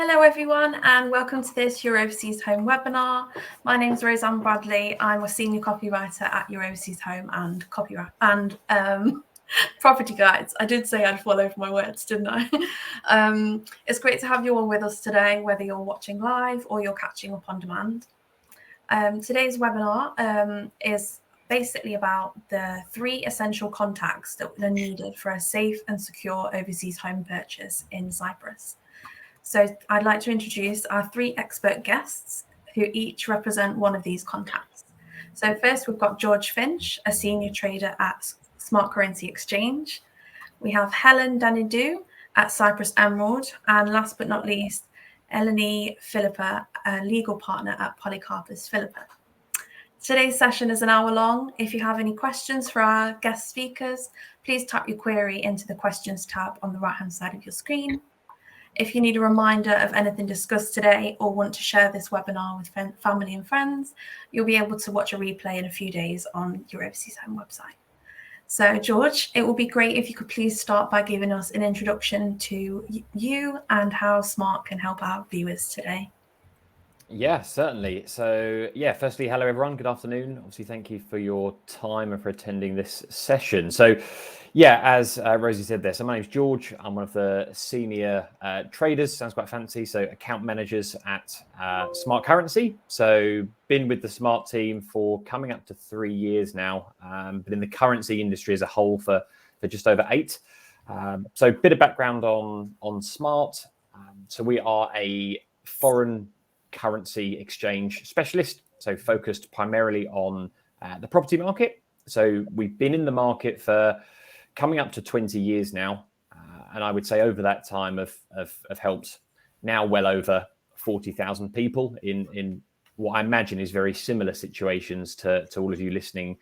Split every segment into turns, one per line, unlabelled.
Hello everyone and welcome to this Your Overseas Home webinar. My name is Roseanne Bradley. I'm a senior copywriter at Your Overseas Home and Property Guides. I did say I'd fall over my words, didn't I? It's great to have you all with us today, whether you're watching live or you're catching up on demand. Today's webinar is basically about the 3 essential contacts that are needed for a safe and secure overseas home purchase in Cyprus. So I'd like to introduce our 3 expert guests who each represent one of these contacts. So first we've got George Finch, a senior trader at Smart Currency Exchange. We have Helen Danidou at Cyprus Emerald. And last but not least, Eleni Philippa, a legal partner at Polycarpus Philippa. Today's session is an hour long. If you have any questions for our guest speakers, please type your query into the questions tab on the right-hand side of your screen. If you need a reminder of anything discussed today or want to share this webinar with family and friends, you'll be able to watch a replay in a few days on Your Overseas Home website. So George, it would be great if you could please start by giving us an introduction to you and how Smart can help our viewers today.
Yeah, certainly. So yeah, firstly, hello everyone. Good afternoon. Obviously, thank you for your time and for attending this session. So yeah, as Rosie said there, so my name's George. I'm one of the senior traders, sounds quite fancy, so account managers at Smart Currency. So been with the Smart team for coming up to 3 years now, but in the currency industry as a whole for just over 8. So a bit of background on Smart. So we are a foreign currency exchange specialist, so focused primarily on the property market. So we've been in the market for coming up to 20 years now, and I would say over that time have helped now well over 40,000 people in what I imagine is very similar situations to all of you listening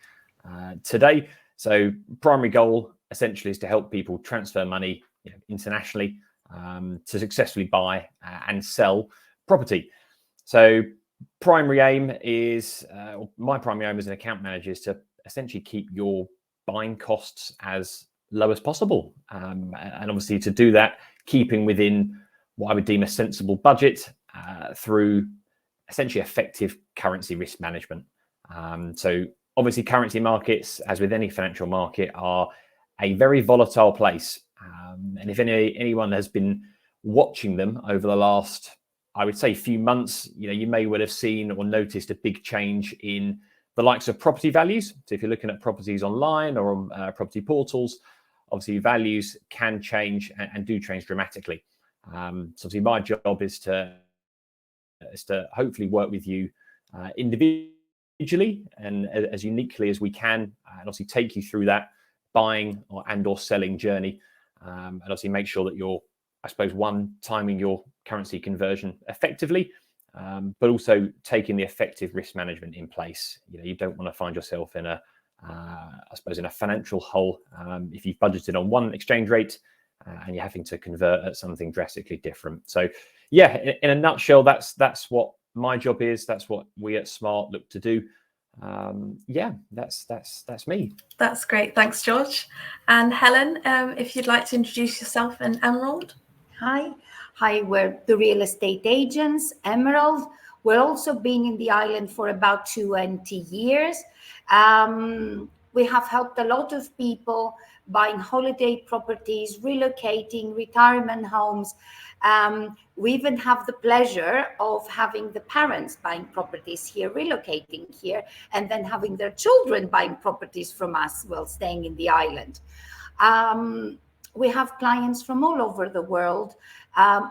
today. So primary goal essentially is to help people transfer money internationally to successfully buy and sell property. So primary aim is, my primary aim as an account manager is to essentially keep your buying costs as low as possible. And obviously to do that, keeping within what I would deem a sensible budget through essentially effective currency risk management. So obviously currency markets, as with any financial market, are a very volatile place. And if anyone has been watching them over the last, I would say, few months, you may well have seen or noticed a big change in the likes of property values. So if you're looking at properties online or on property portals, obviously values can change and do change dramatically. So obviously my job is to hopefully work with you individually and as uniquely as we can, and obviously take you through that buying or selling journey, and obviously make sure that you're, I suppose, timing your currency conversion effectively, but also taking the effective risk management in place. You don't want to find yourself in a financial hole if you've budgeted on one exchange rate and you're having to convert at something drastically different. So yeah, in a nutshell, that's what my job is. That's what we at Smart look to do. Yeah, that's me.
That's great. Thanks, George. And Helen, if you'd like to introduce yourself and Emerald.
Hi, we're the real estate agents, Emerald. We're also been in the island for about 20 years. We have helped a lot of people buying holiday properties, relocating, retirement homes. We even have the pleasure of having the parents buying properties here, relocating here, and then having their children buying properties from us while staying in the island. We have clients from all over the world.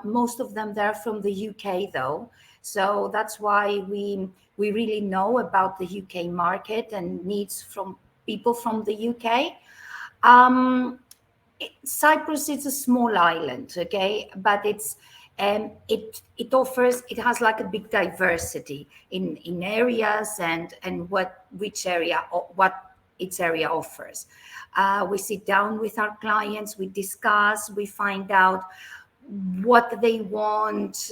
Most of them, they're from the UK though. So that's why we really know about the UK market and needs from people from the UK. Cyprus is a small island, okay, but it has like a big diversity in areas and what its area offers. We sit down with our clients, we discuss, we find out what they want,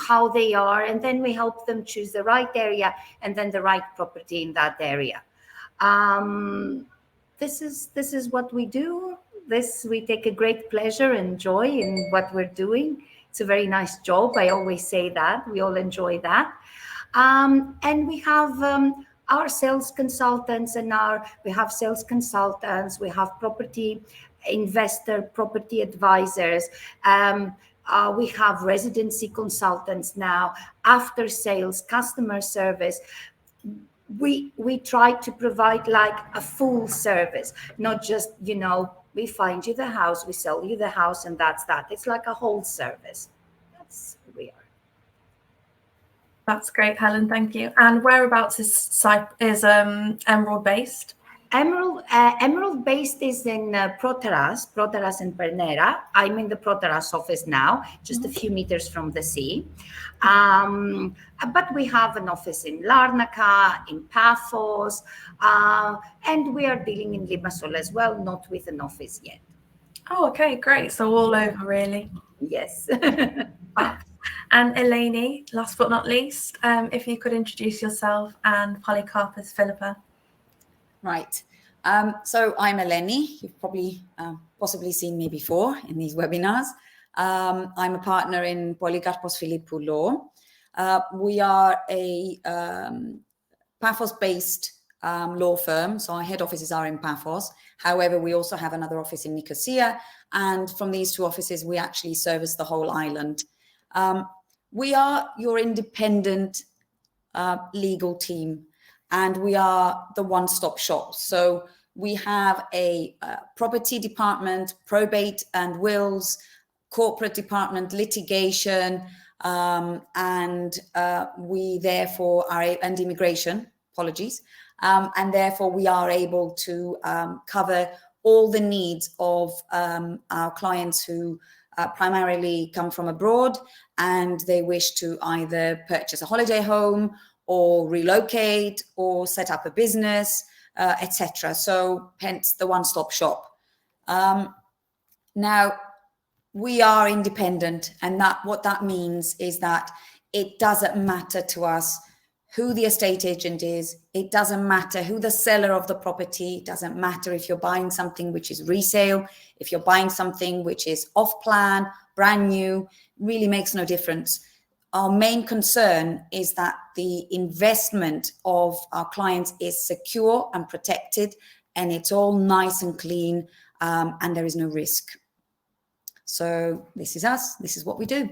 how they are, and then we help them choose the right area and then the right property in that area. This is what we do. We take a great pleasure and joy in what we're doing. It's a very nice job. I always say that. We all enjoy that. And we have our sales consultants we have sales consultants, we have property property advisors. We have residency consultants now, after sales, customer service. We try to provide like a full service, not just, we find you the house, we sell you the house, and that's that. It's like a whole service. That's who we are.
That's great, Helen. Thank you. And whereabouts is Emerald based?
Emerald based is in Proteras and Pernera. I'm in the Proteras office now, just a few meters from the sea. But we have an office in Larnaca, in Paphos, and we are dealing in Limassol as well, not with an office yet.
Oh, okay, great. So all over, really.
Yes.
And Eleni, last but not least, if you could introduce yourself and Polycarpus Philippa.
Right. So I'm Eleni. You've probably possibly seen me before in these webinars. I'm a partner in Polycarpos Philippou Law. We are a Paphos-based law firm. So our head offices are in Paphos. However, we also have another office in Nicosia. And from these two offices, we actually service the whole island. We are your independent legal team, and we are the one-stop shop. So we have a property department, probate and wills, corporate department, litigation, and we therefore are, and immigration, apologies. And therefore we are able to cover all the needs of our clients who primarily come from abroad, and they wish to either purchase a holiday home or relocate or set up a business, etc. So hence the one-stop shop. Now, we are independent, and what that means is that it doesn't matter to us who the estate agent is. It doesn't matter who the seller of the property. It doesn't matter if you're buying something which is resale, if you're buying something which is off plan, brand new, really makes no difference. Our main concern is that the investment of our clients is secure and protected, and it's all nice and clean, and there is no risk. So this is us. This is what we do.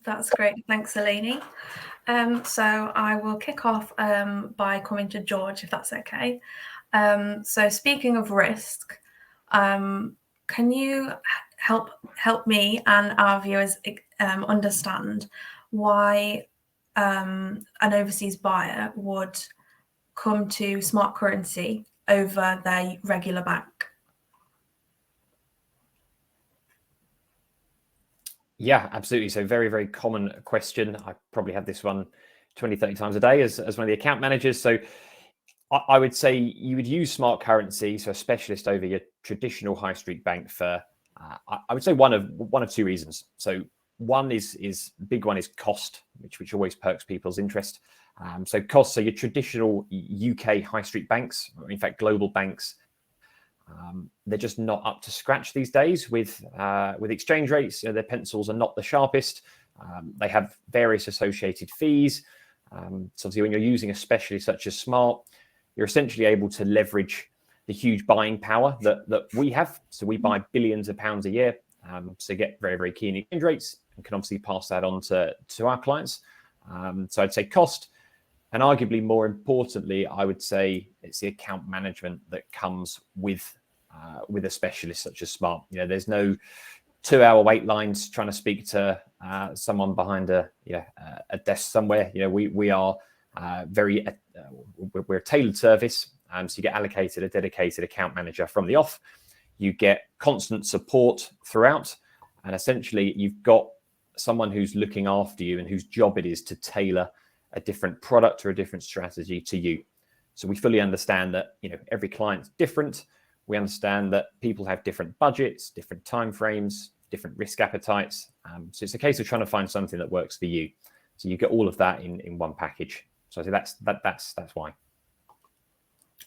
That's great. Thanks, Eleni. So I will kick off by coming to George, if that's okay. So speaking of risk, can you help me and our viewers understand why an overseas buyer would come to smart currency over their regular bank?
Yeah, absolutely. So very, very common question. I probably have this one 20, 30 times a day as one of the account managers. So I would say you would use smart currency, so a specialist over your traditional high street bank for, I would say one of two reasons. So one is big one is cost, which always perks people's interest. So cost, so your traditional UK high street banks, or in fact global banks, they're just not up to scratch these days with exchange rates. Their pencils are not the sharpest. They have various associated fees. So obviously when you're using a specialist such as Smart, you're essentially able to leverage the huge buying power that we have. So we buy billions of pounds a year. So get very, very keen exchange rates and can obviously pass that on to our clients. So I'd say cost. And arguably more importantly, I would say it's the account management that comes with a specialist such as Smart. There's no 2-hour wait lines trying to speak to someone behind a desk somewhere. We are we're a tailored service. So you get allocated a dedicated account manager from the off. You get constant support throughout, and essentially you've got someone who's looking after you and whose job it is to tailor a different product or a different strategy to you. So we fully understand that every client's different. We understand that people have different budgets, different timeframes, different risk appetites. So it's a case of trying to find something that works for you. So you get all of that in one package. So I say that's why.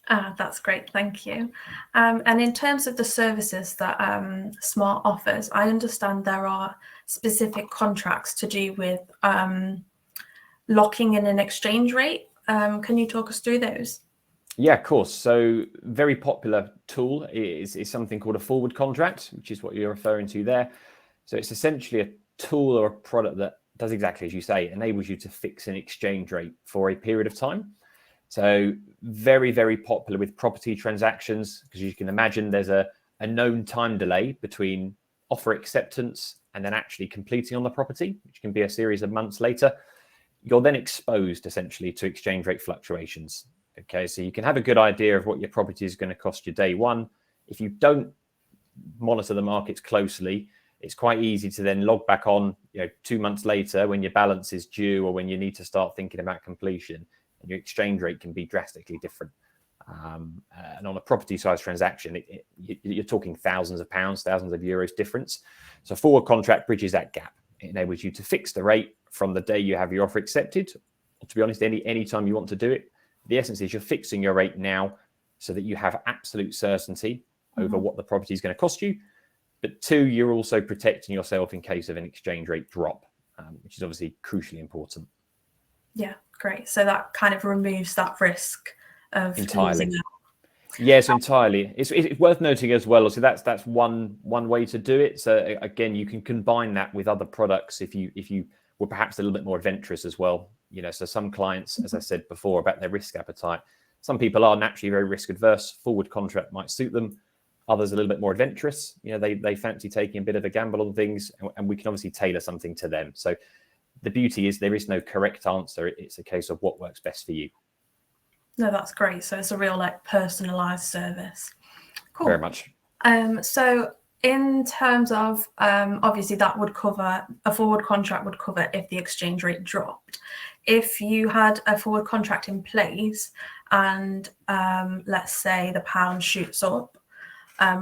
That's great, thank you. And in terms of the services that Smart offers, I understand there are specific contracts to do with locking in an exchange rate. Can you talk us through those?
Yeah, of course. So very popular tool is something called a forward contract, which is what you're referring to there. So it's essentially a tool or a product that does exactly as you say. It enables you to fix an exchange rate for a period of time. So very, very popular with property transactions, because you can imagine there's a known time delay between offer acceptance and then actually completing on the property, which can be a series of months later. You're then exposed essentially to exchange rate fluctuations. Okay, so you can have a good idea of what your property is going to cost you day one. If you don't monitor the markets closely, it's quite easy to then log back on, 2 months later when your balance is due or when you need to start thinking about completion, and your exchange rate can be drastically different. And on a property size transaction, you're talking thousands of pounds, thousands of euros difference. So forward contract bridges that gap. It enables you to fix the rate from the day you have your offer accepted, or to be honest, any time you want to do it. The essence is you're fixing your rate now so that you have absolute certainty over what the property is going to cost you. But 2, you're also protecting yourself in case of an exchange rate drop, which is obviously crucially important.
Yeah, great. So that kind of removes that risk of
entirely.
losing out.
Yes, entirely. It's worth noting as well. So that's one way to do it. So again, you can combine that with other products if you were perhaps a little bit more adventurous as well. So some clients, as I said before, about their risk appetite. Some people are naturally very risk adverse. Forward contract might suit them. Others a little bit more adventurous. They fancy taking a bit of a gamble on things, and we can obviously tailor something to them. So the beauty is there is no correct answer. It's a case of what works best for you.
No, that's great. So it's a real personalized service. Cool.
Very much.
So in terms of obviously that would cover, a forward contract would cover if the exchange rate dropped. If you had a forward contract in place and let's say the pound shoots up,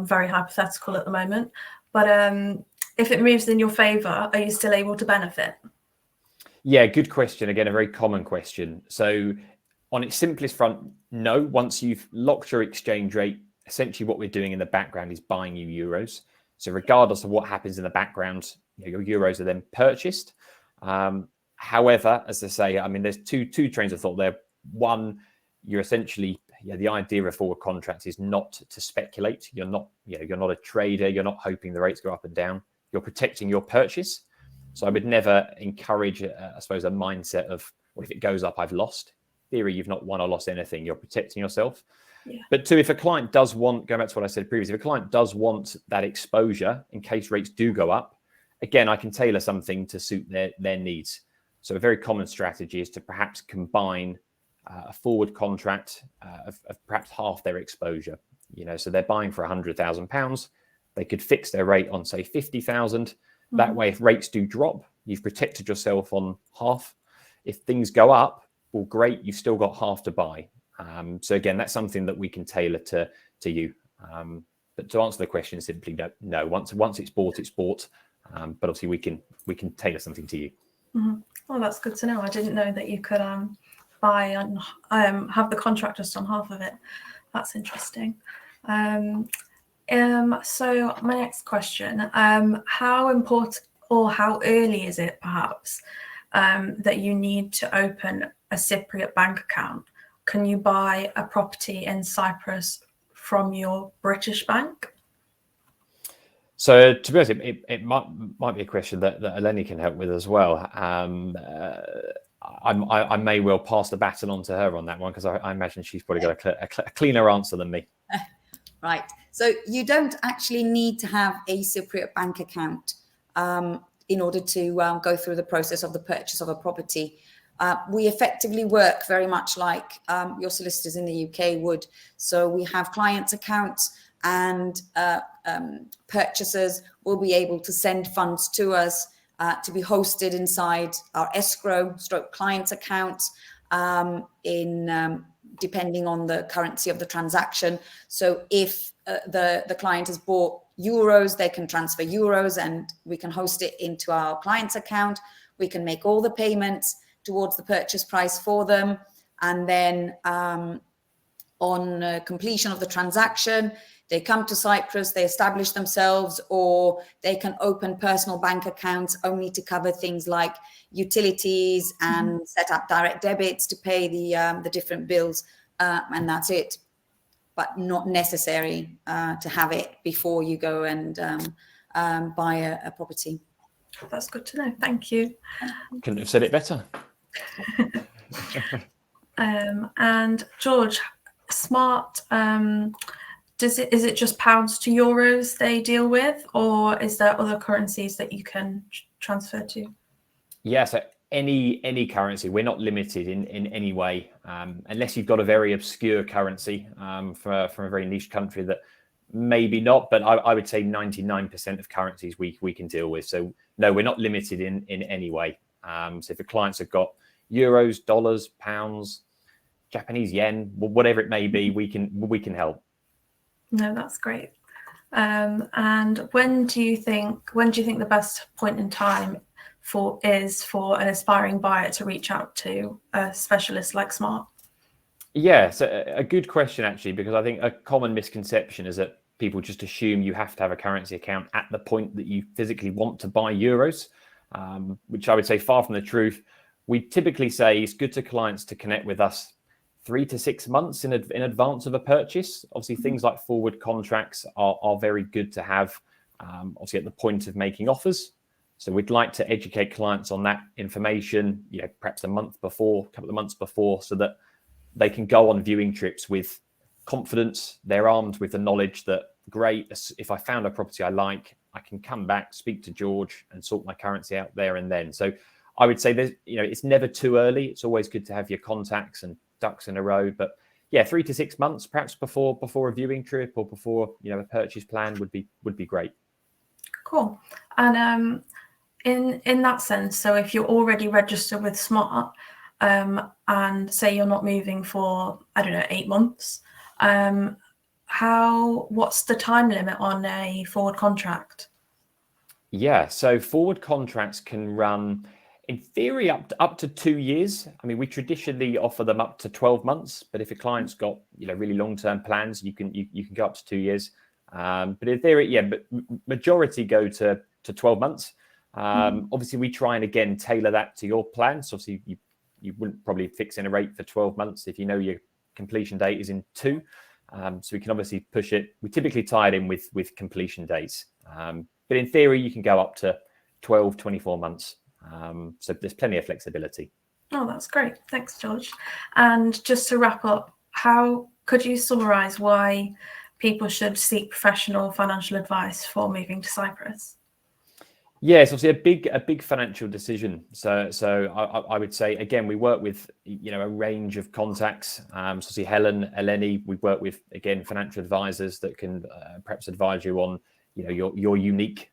very hypothetical at the moment, but if it moves in your favor, are you still able to benefit?
Yeah, good question. Again, a very common question. So on its simplest front, no. Once you've locked your exchange rate, essentially what we're doing in the background is buying you euros. So regardless of what happens in the background, your euros are then purchased. However, as I say, there's two trains of thought there. One, you're essentially, the idea of a forward contract is not to speculate. You're not a trader. You're not hoping the rates go up and down. You're protecting your purchase. So I would never encourage, I suppose, a mindset of, well, if it goes up, I've lost. In theory, you've not won or lost anything. You're protecting yourself.
Yeah.
But 2, if a client does want, going back to what I said previously, if a client does want that exposure in case rates do go up, again, I can tailor something to suit their needs. So a very common strategy is to perhaps combine a forward contract of perhaps half their exposure. So they're buying for £100,000. They could fix their rate on, say, 50,000. That way, if rates do drop, you've protected yourself on half. If things go up, well, great, you've still got half to buy. So again, that's something that we can tailor to you. But to answer the question, simply no. Once it's bought, it's bought. But obviously, we can tailor something to you.
Mm-hmm. Well, that's good to know. I didn't know that you could buy and have the contract just on half of it. That's interesting. So my next question, how important or how early is it perhaps that you need to open a Cypriot bank account? Can you buy a property in Cyprus from your British bank?
So to be honest, it might be a question that Eleni can help with as well. I may well pass the baton on to her on that one, because I imagine she's probably got a cleaner answer than me.
Right. So you don't actually need to have a Cypriot bank account in order to go through the process of the purchase of a property. We effectively work very much like your solicitors in the UK would. So we have clients' accounts, and purchasers will be able to send funds to us to be hosted inside our escrow / client's accounts depending on the currency of the transaction. So if the client has bought euros, they can transfer euros and we can host it into our client's account. We can make all the payments towards the purchase price for them. And then on completion of the transaction, they come to Cyprus, they establish themselves, or they can open personal bank accounts only to cover things like utilities and set up direct debits to pay the different bills, and that's it. But not necessary to have it before you go and buy a property.
That's good to know. Thank you.
Couldn't have said it better.
And George, Smart, is it just pounds to euros they deal with, or is there other currencies that you can transfer to?
Yeah, so any currency. We're not limited in any way, unless you've got a very obscure currency from a very niche country that maybe not. But I would say 99% of currencies we can deal with. So no, we're not limited in any way. So if the clients have got euros, dollars, pounds, Japanese yen, whatever it may be, we can help.
No, that's great. And when do you think the best point in time for an aspiring buyer to reach out to a specialist like Smart?
Yeah, so a good question actually, because I think a common misconception is that people just assume you have to have a currency account at the point that you physically want to buy euros, which I would say far from the truth. We typically say it's good to clients to connect with us 3 to 6 months in advance of a purchase. Obviously, things like forward contracts are very good to have, obviously at the point of making offers. So we'd like to educate clients on that information, perhaps a couple of months before, so that they can go on viewing trips with confidence. They're armed with the knowledge that, great, if I found a property I like, I can come back, speak to George and sort my currency out there and then. So I would say there's, it's never too early. It's always good to have your contacts and ducks in a row. But yeah, 3 to 6 months, perhaps before a viewing trip or before, a purchase plan would be great.
Cool. And in that sense, so if you're already registered with Smart, and say you're not moving for, I don't know, 8 months, what's the time limit on a forward contract?
Yeah, so forward contracts can run, in theory, up to 2 years. I mean, we traditionally offer them up to 12 months, but if a client's got really long-term plans, you can go up to 2 years. But in theory, yeah, but majority go to 12 months. Obviously, we try and again tailor that to your plan. So obviously, you wouldn't probably fix in a rate for 12 months if your completion date is in 2. So we can obviously push it. We typically tie it in with completion dates. But in theory, you can go up to 12, 24 months. So there's plenty of flexibility.
Oh, that's great. Thanks, George. And just to wrap up, how could you summarize why people should seek professional financial advice for moving to Cyprus?
Yeah, it's obviously a big financial decision. So I would say, again, we work with a range of contacts. So obviously Helen, Eleni, we work with, again, financial advisors that can perhaps advise you on your unique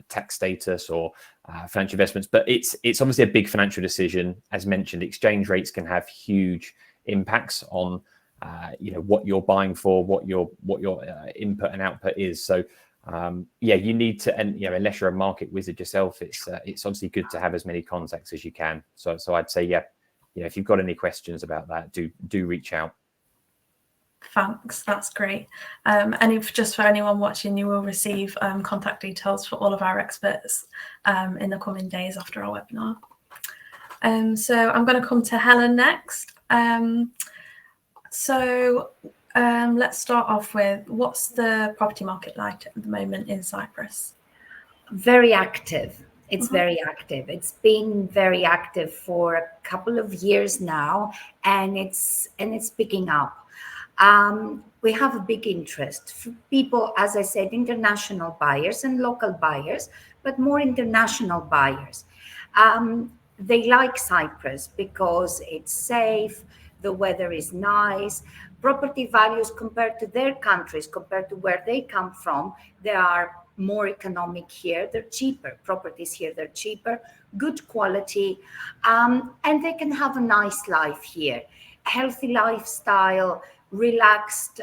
tax status or financial investments. But it's obviously a big financial decision. As mentioned, exchange rates can have huge impacts on what you're buying for, what your input and output is. So you need to, and unless you're a market wizard yourself, it's obviously good to have as many contacts as you can. So I'd say, if you've got any questions about that, do reach out.
Thanks, that's great. And if just for anyone watching, you will receive contact details for all of our experts in the coming days after our webinar. So I'm going to come to Helen next. Let's start off with, what's the property market like at the moment in Cyprus?
Very active. It's very active. It's been very active for a couple of years now, and it's picking up. We have a big interest for people, as I said, international buyers and local buyers, but more international buyers. They like Cyprus because it's safe, the weather is nice, property values compared to their countries, compared to where they come from, they are more economic here, they're cheaper. Properties here, they're cheaper, good quality, and they can have a nice life here, healthy lifestyle, relaxed,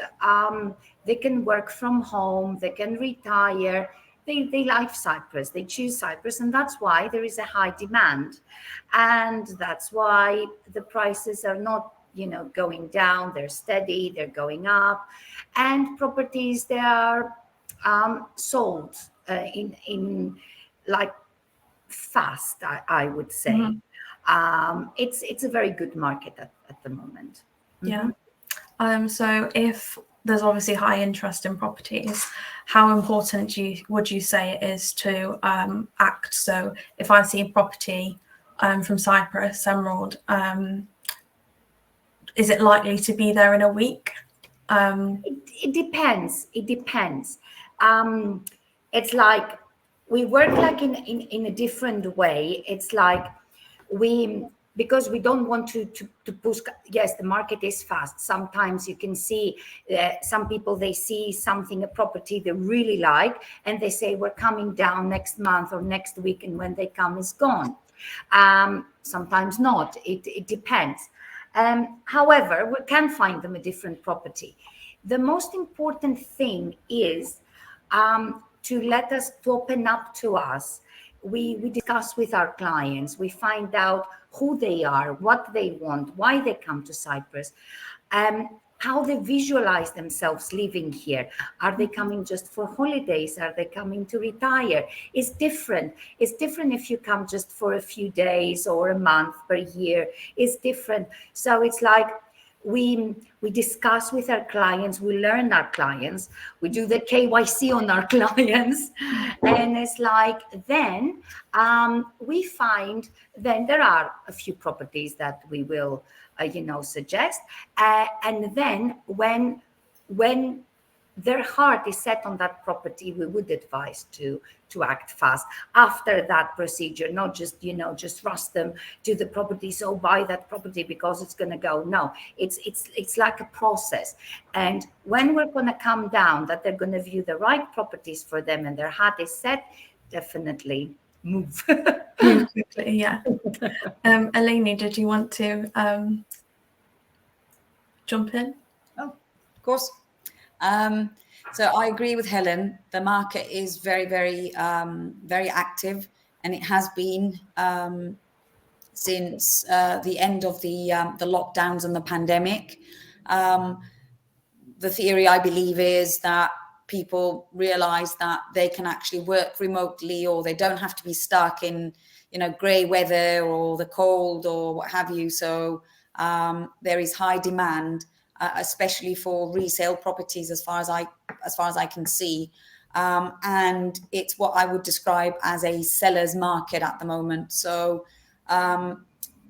they can work from home, they can retire. They like Cyprus, they choose Cyprus, and that's why there is a high demand. And that's why the prices are not going down, they're steady, they're going up. And properties, they are sold in like fast, I would say. It's a very good market at the moment.
Yeah. So if there's obviously high interest in properties, how important would you say it is to act? So if I see a property from Cyprus, Emerald, is it likely to be there in a week?
It depends. It depends. It's like we work like in a different way. It's like because we don't want to push. Yes, the market is fast. Sometimes you can see some people, they see something, a property they really like, and they say we're coming down next month or next week, and when they come, it's gone. Sometimes not. It depends. However, we can find them a different property. The most important thing is to let us, to open up to us. We discuss with our clients. We find out who they are, what they want, why they come to Cyprus, how they visualize themselves living here. Are they coming just for holidays? Are they coming to retire? It's different. It's different if you come just for a few days or a month per year. It's different. So it's like we discuss with our clients, we learn our clients, we do the KYC on our clients, and it's like then we find then there are a few properties that we will suggest, and then when their heart is set on that property, we would advise to act fast after that procedure, not just just rush them to the property. So buy that property because it's going to go. No, it's like a process. And when we're going to come down, that they're going to view the right properties for them and their heart is set, definitely move.
Move quickly, yeah. Eleni, did you want to jump in?
Oh, of course. So I agree with Helen. The market is very, very, very active, and it has been since the end of the lockdowns and the pandemic. The theory, I believe, is that people realize that they can actually work remotely, or they don't have to be stuck in, grey weather or the cold or what have you. So there is high demand, especially for resale properties, as far as I can see, and it's what I would describe as a seller's market at the moment. So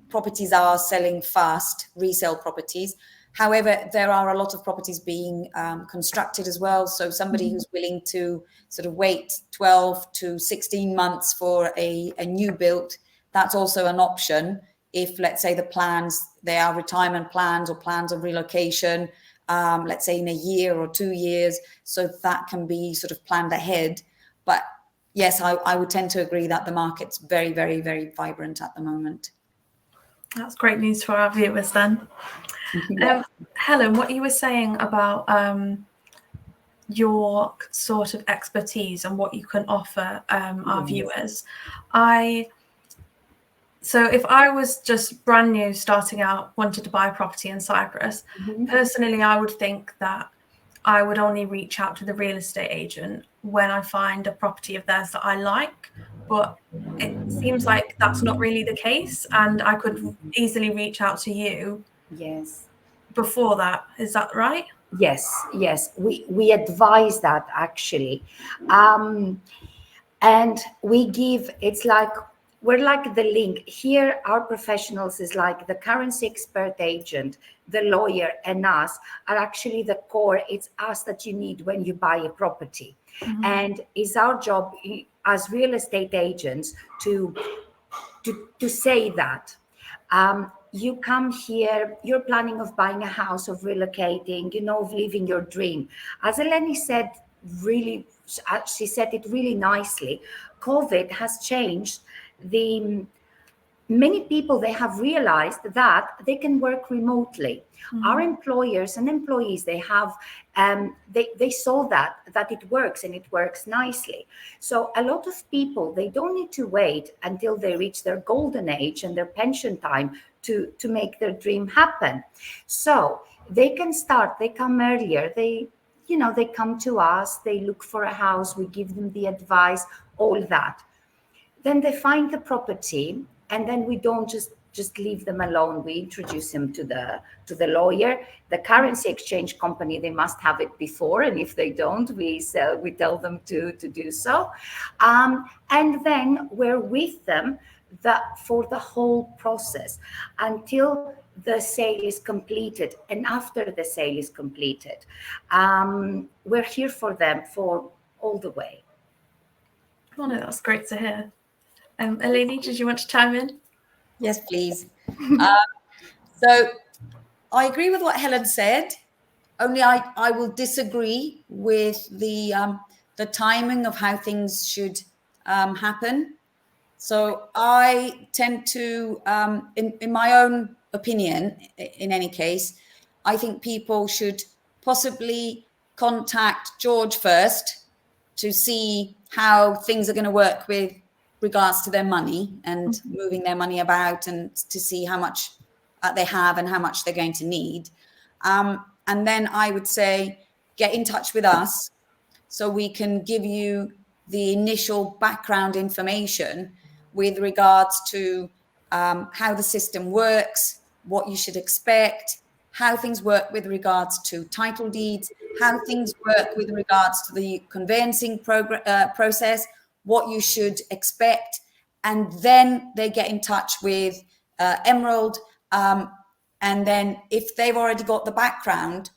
properties are selling fast, resale properties. However, there are a lot of properties being constructed as well. So somebody who's willing to sort of wait 12 to 16 months for a new build, that's also an option. If, let's say, the plans, they are retirement plans or plans of relocation, let's say in a year or 2 years, so that can be sort of planned ahead. But yes, I would tend to agree that the market's very, very, very vibrant at the moment.
That's great news for our viewers then. Helen, what you were saying about your sort of expertise and what you can offer our viewers, so if I was just brand new, starting out, wanted to buy a property in Cyprus, personally, I would think that I would only reach out to the real estate agent when I find a property of theirs that I like. But it seems like that's not really the case, and I could easily reach out to you.
Yes.
Before that, is that right?
Yes. We advise that actually, and we give. It's like we're like the link here. Our professionals is like the currency expert agent, the lawyer, and us are actually the core. It's us that you need when you buy a property, and it's our job as real estate agents to say that. You come here, you're planning of buying a house, of relocating, of living your dream. As Eleni said, she said it really nicely. COVID has changed many people, they have realized that they can work remotely. Our employers and employees, they have, they saw that it works, and it works nicely. So a lot of people, they don't need to wait until they reach their golden age and their pension time to make their dream happen. So they can start, they come earlier, they come to us, they look for a house, we give them the advice, all that. Then they find the property, and then we don't just leave them alone. We introduce them to the lawyer, the currency exchange company. They must have it before, and if they don't, we tell them to do so, and then we're with them for the whole process until the sale is completed. And after the sale is completed, we're here for them for all the way.
Oh no, that's great to hear. Eleni, did you want to chime in?
Yes, please. So I agree with what Helen said, only I will disagree with the timing of how things should happen. So I tend to, in my own opinion, in any case, I think people should possibly contact George first to see how things are going to work with regards to their money and moving their money about, and to see how much they have and how much they're going to need. And then I would say, get in touch with us so we can give you the initial background information with regards to how the system works, what you should expect, how things work with regards to title deeds, how things work with regards to the conveyancing process, what you should expect. And then they get in touch with Emerald. And then if they've already got the background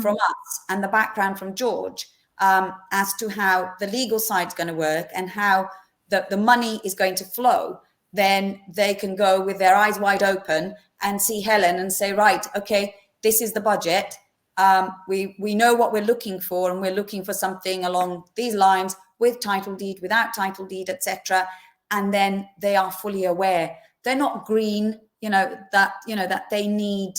from us and the background from George as to how the legal side's going to work and how the money is going to flow, then they can go with their eyes wide open and see Helen and say, right, okay, this is the budget. We know what we're looking for, and we're looking for something along these lines, with title deed, without title deed, etc. And then they are fully aware. They're not green, that they need,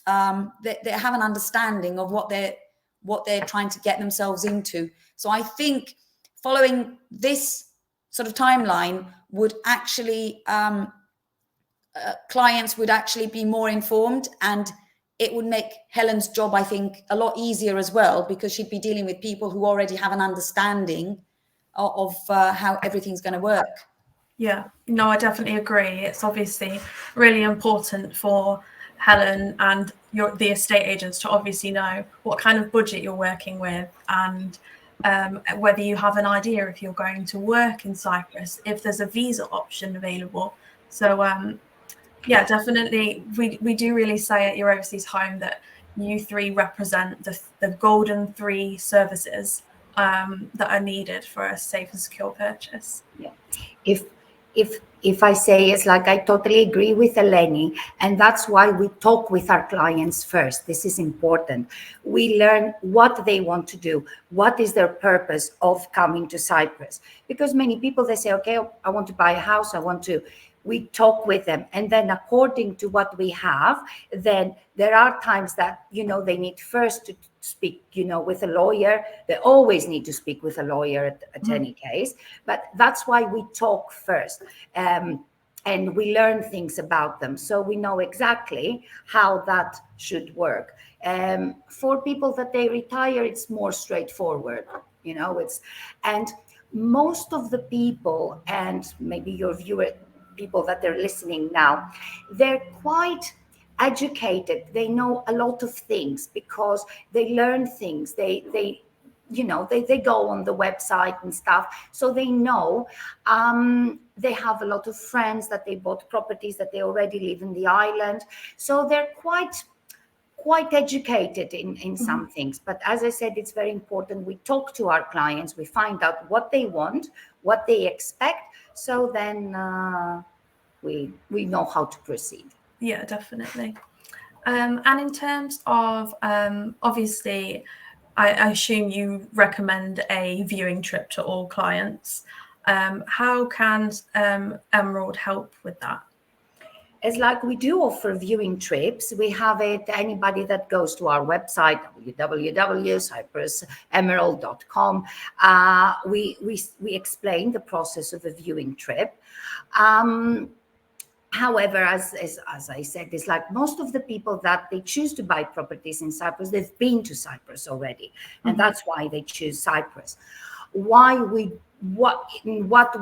they have an understanding of what they're trying to get themselves into. So I think following this sort of timeline would actually, clients would actually be more informed, and it would make Helen's job, I think, a lot easier as well, because she'd be dealing with people who already have an understanding of how everything's going to work.
Yeah, no, I definitely agree. It's obviously really important for Helen and the estate agents to obviously know what kind of budget you're working with, and whether you have an idea if you're going to work in Cyprus, if there's a visa option available. So yeah, definitely, we do really say at Your Overseas Home that you three represent the golden three services that are needed for a safe and secure purchase.
Yeah. If I say, it's like, I totally agree with Eleni, and that's why we talk with our clients first. This is important. We learn what they want to do, what is their purpose of coming to Cyprus, because many people, they say, okay, I want to buy a house, we talk with them, and then according to what we have, then there are times that they need first to speak with a lawyer. They always need to speak with a lawyer at any case, but that's why we talk first, and we learn things about them, so we know exactly how that should work. For people that they retire, it's more straightforward, and most of the people, and maybe your people that they're listening now, they're quite educated. They know a lot of things because they learn things. They go on the website and stuff, so they know. They have a lot of friends that they bought properties, that they already live in the island, so they're quite educated in some things. But as I said, it's very important. We talk to our clients, we find out what they want, what they expect, so then we know how to proceed.
Yeah, definitely. And in terms of, obviously, I assume you recommend a viewing trip to all clients. How can Emerald help with that?
It's like, we do offer viewing trips. We have it, anybody that goes to our website, www.cyprusemerald.com, we explain the process of a viewing trip. However, as I said, it's like most of the people that they choose to buy properties in Cyprus, they've been to Cyprus already, and that's why they choose Cyprus. What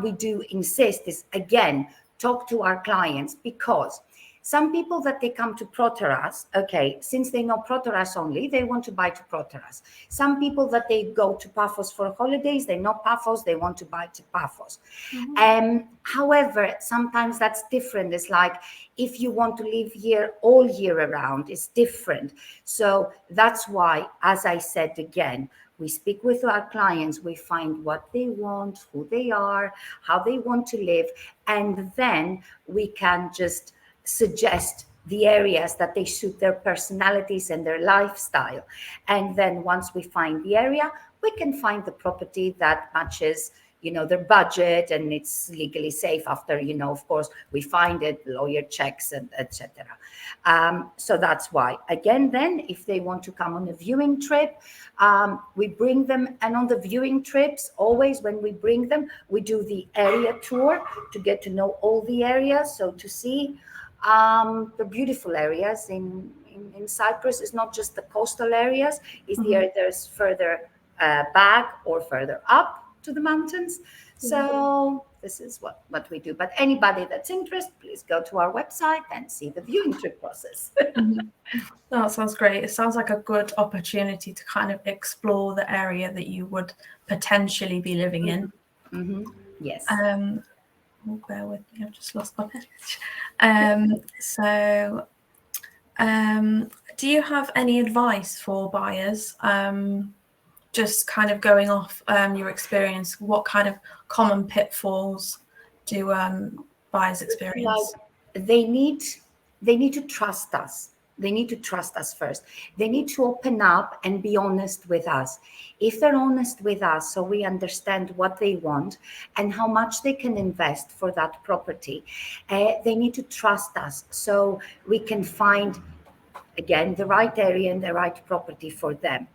we do insist is, again, talk to our clients, because some people that they come to Proteras, okay, since they know Proteras only, they want to buy to Proteras. Some people that they go to Paphos for holidays, they know Paphos, they want to buy to Paphos. However, sometimes that's different. It's like if you want to live here all year around, it's different. So that's why, as I said again, we speak with our clients, we find what they want, who they are, how they want to live, and then we can just suggest the areas that they suit their personalities and their lifestyle. And then once we find the area, we can find the property that matches, their budget, and it's legally safe after, of course, we find it, lawyer checks, and etc. So that's why, again, then if they want to come on a viewing trip, we bring them. And on the viewing trips, always when we bring them, we do the area tour to get to know all the areas. So to see the beautiful areas in Cyprus is not just the coastal areas, it's the areas further back or further up to the mountains. So this is what we do. But anybody that's interested, please go to our website and see the viewing trip process.
That sounds great. It sounds like a good opportunity to kind of explore the area that you would potentially be living in.
Yes.
Bear with me, I've just lost my page. Do you have any advice for buyers? Just kind of going off your experience, what kind of common pitfalls do buyers experience?
They need to trust us. They need to trust us first. They need to open up and be honest with us. If they're honest with us, so we understand what they want and how much they can invest for that property, they need to trust us so we can find, again, the right area and the right property for them.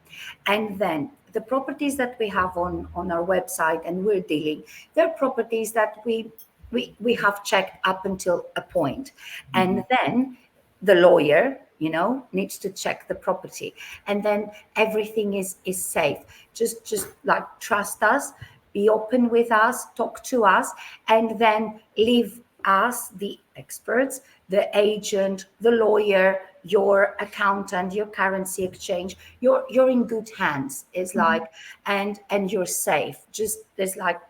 And then the properties that we have on our website and we're dealing, they're properties that we have checked up until a point. And then the lawyer, needs to check the property, and then everything is safe. Just like trust us, be open with us, talk to us, and then leave us, the experts, the agent, the lawyer, your accountant, your currency exchange, you're in good hands. It's like, and you're safe. Just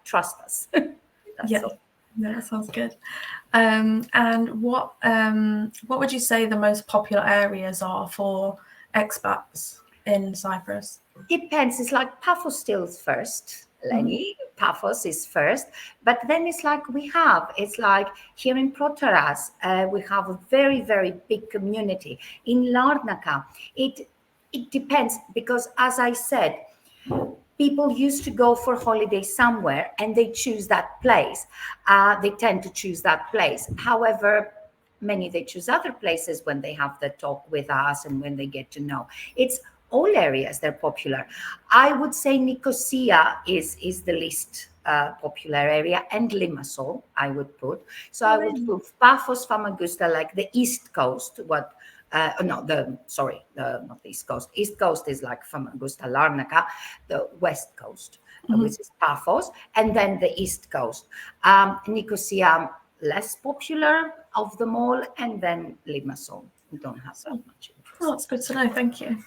trust us. That's all.
Yeah, that sounds good. And what would you say the most popular areas are for expats in Cyprus?
Depends. It's like Paphos still is first. Lenny, Paphos is first, but then it's like here in Proteras, we have a very, very big community. In Larnaca, it depends, because as I said, people used to go for holiday somewhere and they choose that place. They tend to choose that place. However, many, they choose other places when they have the talk with us and when they get to know. It's all areas, they're popular. I would say Nicosia is the least popular area, and Limassol I would put. So I would put Paphos, Famagusta, like the East Coast. Not the East Coast. East Coast is like Famagusta, Larnaca. The West Coast, which is Paphos, and then the East Coast. Nicosia, less popular of them all, and then Limassol. We don't have that much.
Oh, that's good to know. Thank you.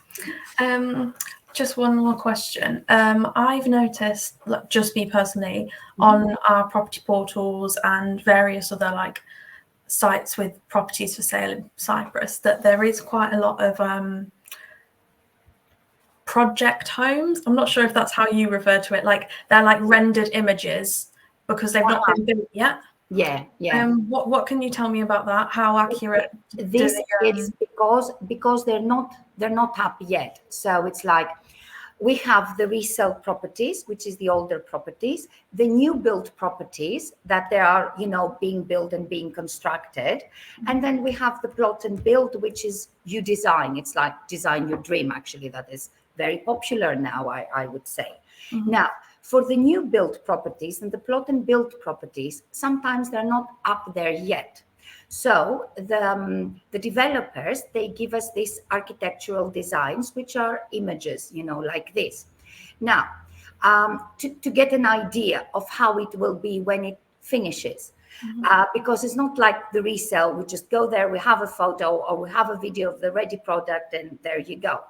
Just one more question. I've noticed, just me personally, on our property portals and various other sites with properties for sale in Cyprus, that there is quite a lot of project homes. I'm not sure if that's how you refer to it. They're rendered images because they've not been built yet.
Yeah.
What can you tell me about that? How accurate?
This is because they're not up yet. So it's like we have the resale properties, which is the older properties, the new build properties that they are, being built and being constructed, and then we have the plot and build, which is you design. It's like design your dream. Actually, that is very popular now. I would say now. For the new build properties and the plot and build properties, sometimes they're not up there yet. So the developers, they give us these architectural designs, which are images, like this. Now, to get an idea of how it will be when it finishes, because it's not like the resale. We just go there, we have a photo or we have a video of the ready product, and there you go.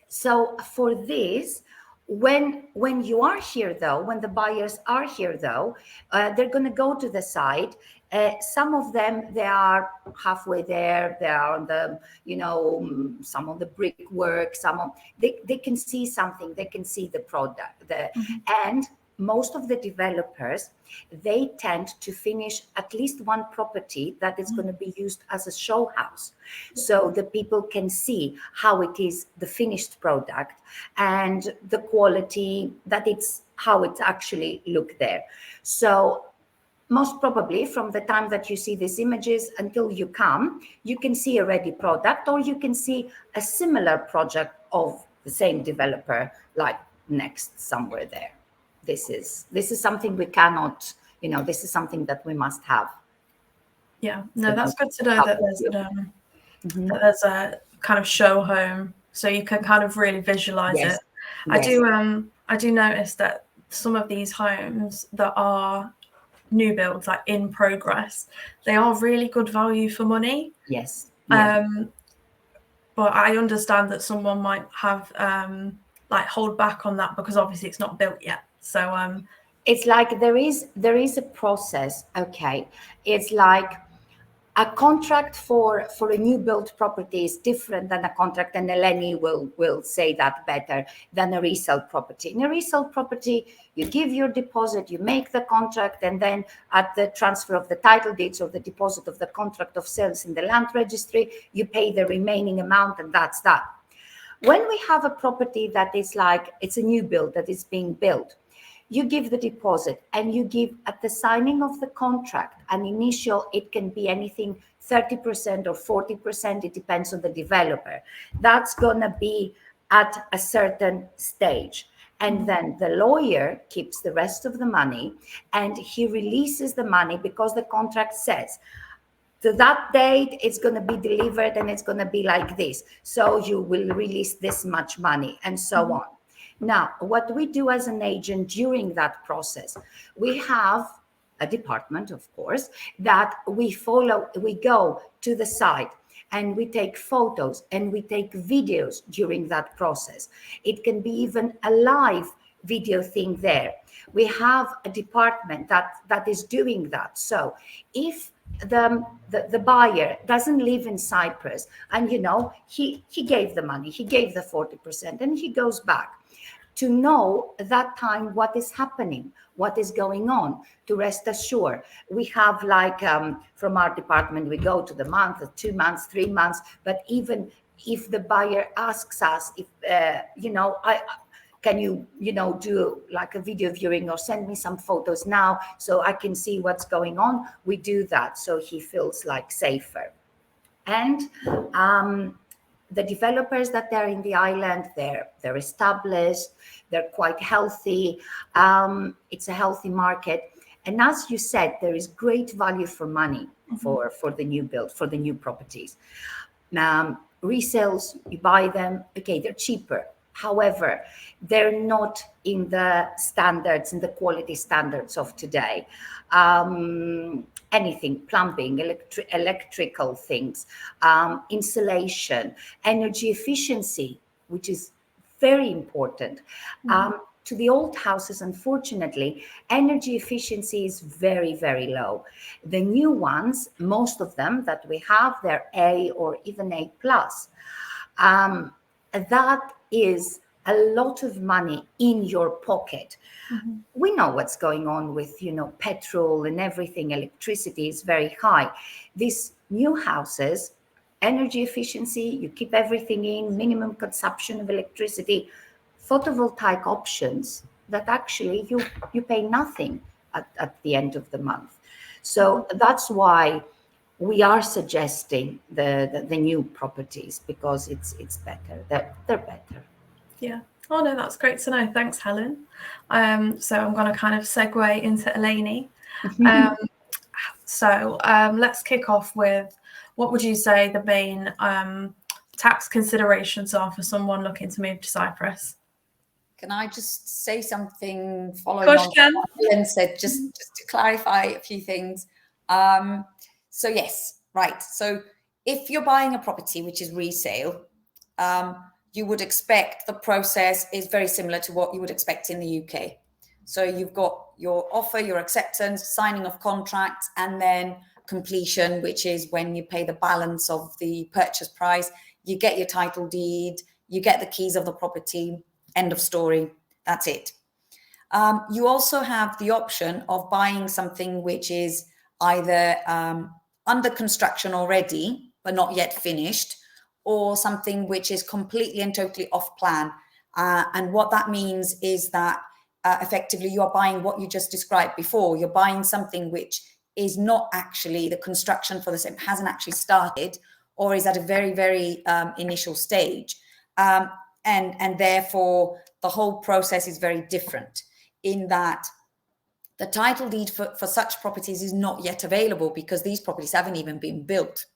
So for this, when you are here though, when the buyers are here though, they're going to go to the site. Some of them, they are halfway there. They are on the, some of the brickwork. They can see something. They can see the product. And most of the developers, they tend to finish at least one property that is going to be used as a show house, so the people can see how it is, the finished product, and the quality, that it's how it actually look there. So most probably from the time that you see these images until you come, you can see a ready product, or you can see a similar project of the same developer, like next somewhere there. This is something we cannot, this is something that we must have.
Yeah, no, that's good to know that there's a kind of show home, so you can kind of really visualize it. I do notice that some of these homes that are new builds, like in progress, they are really good value for money.
Yes.
But I understand that someone might have like hold back on that because obviously it's not built yet. So
it's like there is a process. Okay, it's like a contract for a new build property is different than a contract, and Eleni will say that better, than a resale property. In a resale property, you give your deposit, you make the contract, and then at the transfer of the title deeds or the deposit of the contract of sales in the land registry, you pay the remaining amount, and that's that. When we have a property that is like, it's a new build that is being built, you give the deposit, and you give at the signing of the contract an initial, it can be anything 30% or 40%, it depends on the developer. That's gonna be at a certain stage. And then the lawyer keeps the rest of the money, and he releases the money because the contract says, to that date, it's going to be delivered and it's going to be like this. So you will release this much money, and so on. Now, what we do as an agent during that process, we have a department, of course, that we follow. We go to the site and we take photos and we take videos during that process. It can be even a live video thing there. We have a department that is doing that. So if the buyer doesn't live in Cyprus, and he gave the money, he gave the 40%, and he goes back, to know that time what is happening, what is going on, to rest assured. We have like from our department, we go to the month, 2 months, 3 months, but even if the buyer asks us, if can you do like a video viewing or send me some photos now so I can see what's going on, we do that so he feels like safer. And the developers that are in the island, they're established, they're quite healthy. It's a healthy market. And as you said, there is great value for money for the new build, for the new properties. Resales, you buy them, okay, they're cheaper. However, they're not in the standards, in the quality standards of today. Anything, plumbing, electrical things, insulation, energy efficiency, which is very important. To the old houses, unfortunately, energy efficiency is very, very low. The new ones, most of them that we have, they're A or even A+. That is a lot of money in your pocket. We know what's going on with, petrol and everything. Electricity is very high. These new houses, energy efficiency, you keep everything in, minimum consumption of electricity, photovoltaic options that actually you pay nothing at the end of the month. So that's why we are suggesting the new properties, because it's better. They're better.
Yeah. Oh no, that's great to know. Thanks, Helen. So I'm going to kind of segue into Eleni. So let's kick off with, what would you say the main tax considerations are for someone looking to move to Cyprus?
Can I just say something following
Of
on
course you can.
what Helen said, just to clarify a few things? So yes, right. So if you're buying a property which is resale, you would expect the process is very similar to what you would expect in the UK. So you've got your offer, your acceptance, signing of contracts, and then completion, which is when you pay the balance of the purchase price. You get your title deed, you get the keys of the property, end of story. That's it. You also have the option of buying something which is either under construction already, but not yet finished, or something which is completely and totally off plan. And what that means is that effectively you are buying what you just described before. You're buying something which is not actually, the construction for the same hasn't actually started, or is at a very, very initial stage. And therefore the whole process is very different in that the title deed for such properties is not yet available because these properties haven't even been built.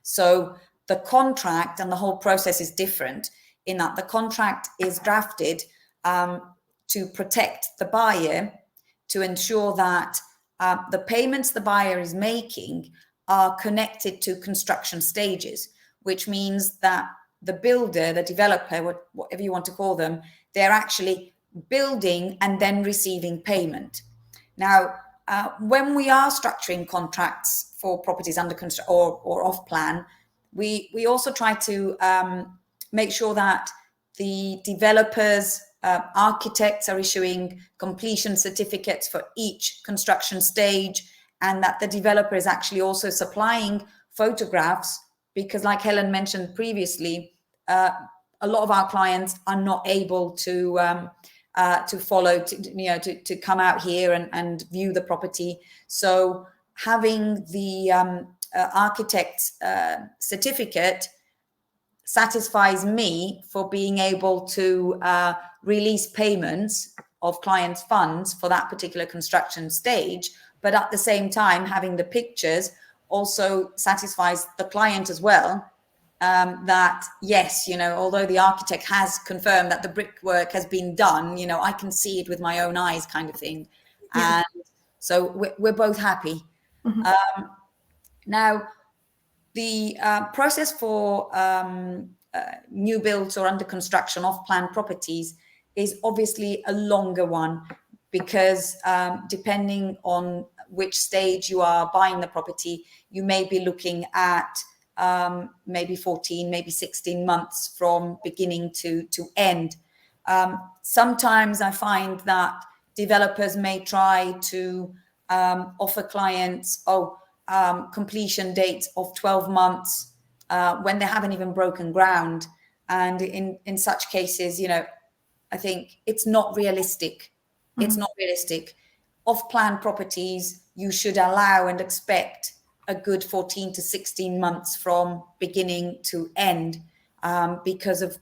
So the contract and the whole process is different in that the contract is drafted to protect the buyer, to ensure that the payments the buyer is making are connected to construction stages, which means that the builder, the developer, whatever you want to call them, they're actually building and then receiving payment. Now, when we are structuring contracts for properties under construction or off plan, we also try to make sure that the developers, architects are issuing completion certificates for each construction stage, and that the developer is actually also supplying photographs, because like Helen mentioned previously, a lot of our clients are not able to follow, to come out here and view the property. So having the architect's certificate satisfies me for being able to release payments of clients' funds for that particular construction stage. But at the same time, having the pictures also satisfies the client as well. That yes, although the architect has confirmed that the brickwork has been done, I can see it with my own eyes, kind of thing. And so we're both happy. Mm-hmm. Now, the process for new builds or under construction off-plan properties is obviously a longer one, because depending on which stage you are buying the property, you may be looking at maybe 14, maybe 16 months from beginning to end. Sometimes I find that developers may try to offer clients completion dates of 12 months when they haven't even broken ground. And in such cases, I think it's not realistic. Mm-hmm. It's not realistic. Off-plan properties, you should allow and expect a good 14 to 16 months from beginning to end, because of,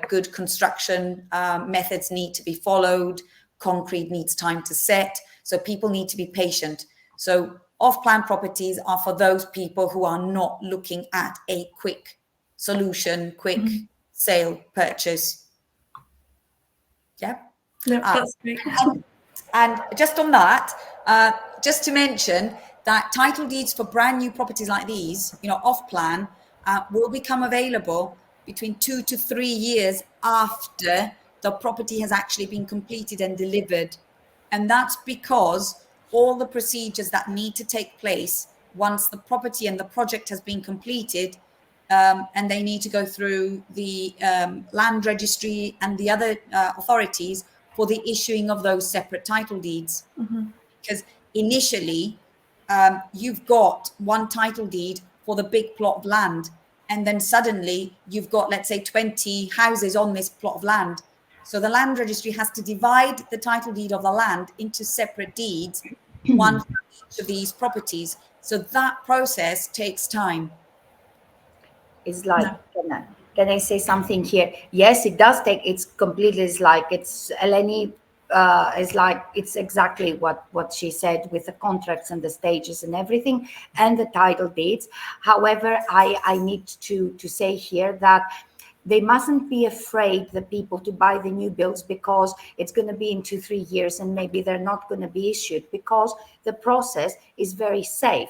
good construction methods need to be followed. Concrete needs time to set. So people need to be patient. So off-plan properties are for those people who are not looking at a quick solution, quick mm-hmm. sale, purchase. Yeah.
No, that's great.
And just on that, just to mention that title deeds for brand new properties like these, off plan, will become available between 2 to 3 years after the property has actually been completed and delivered. And that's because all the procedures that need to take place once the property and the project has been completed, and they need to go through the land registry and the other authorities for the issuing of those separate title deeds. Mm-hmm. Because initially, you've got one title deed for the big plot of land, and then suddenly you've got, let's say, 20 houses on this plot of land. So the land registry has to divide the title deed of the land into separate deeds, one for each of these properties. So that process takes time.
It's like, can I say something here? Yes, it does take, it's completely, it's like, it's Eleni is like, it's exactly what she said with the contracts and the stages and everything and the title deeds. However, I need to say here that they mustn't be afraid, the people, to buy the new builds because it's going to be in 2-3 years and maybe they're not going to be issued, because the process is very safe.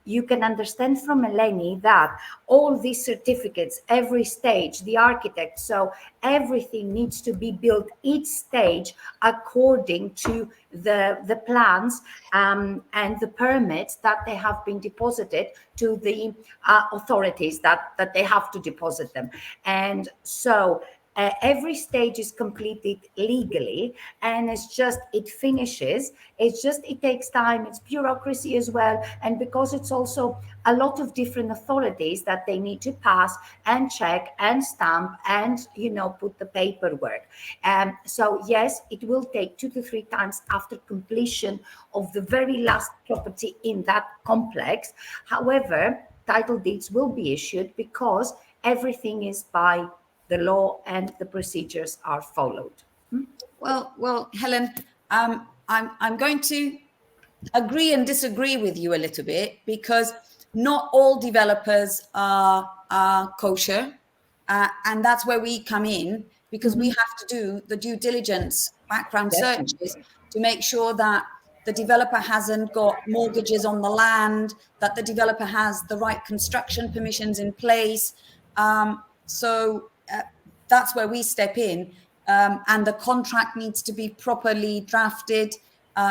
You can understand from Eleni that all these certificates, every stage, the architect, so everything needs to be built each stage according to the plans and the permits that they have been deposited to the authorities that they have to deposit them. And so every stage is completed legally, and it's just, it finishes. It's just, it takes time. It's bureaucracy as well. And because it's also a lot of different authorities that they need to pass and check and stamp and, put the paperwork. So yes, it will take 2 to 3 times after completion of the very last property in that complex. However, title deeds will be issued because everything is by the law and the procedures are followed.
Well, Helen, I'm going to agree and disagree with you a little bit, because not all developers are kosher, and that's where we come in, because we have to do the due diligence background searches to make sure that the developer hasn't got mortgages on the land, that the developer has the right construction permissions in place. So that's where we step in, and the contract needs to be properly drafted,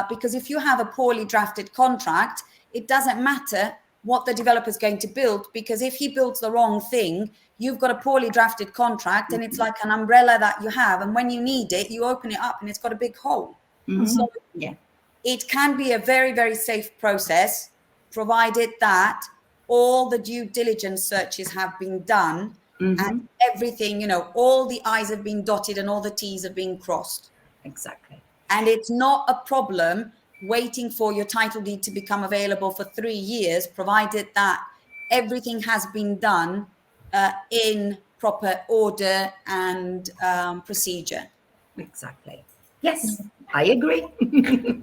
because if you have a poorly drafted contract, it doesn't matter what the developer is going to build, because if he builds the wrong thing, you've got a poorly drafted contract, and it's like an umbrella that you have, and when you need it, you open it up and it's got a big hole. So it can be a very, very safe process, provided that all the due diligence searches have been done, and everything, all the I's have been dotted and all the T's have been crossed.
Exactly.
And it's not a problem waiting for your title deed to become available for 3 years, provided that everything has been done in proper order and procedure.
Exactly. Yes, I agree.
We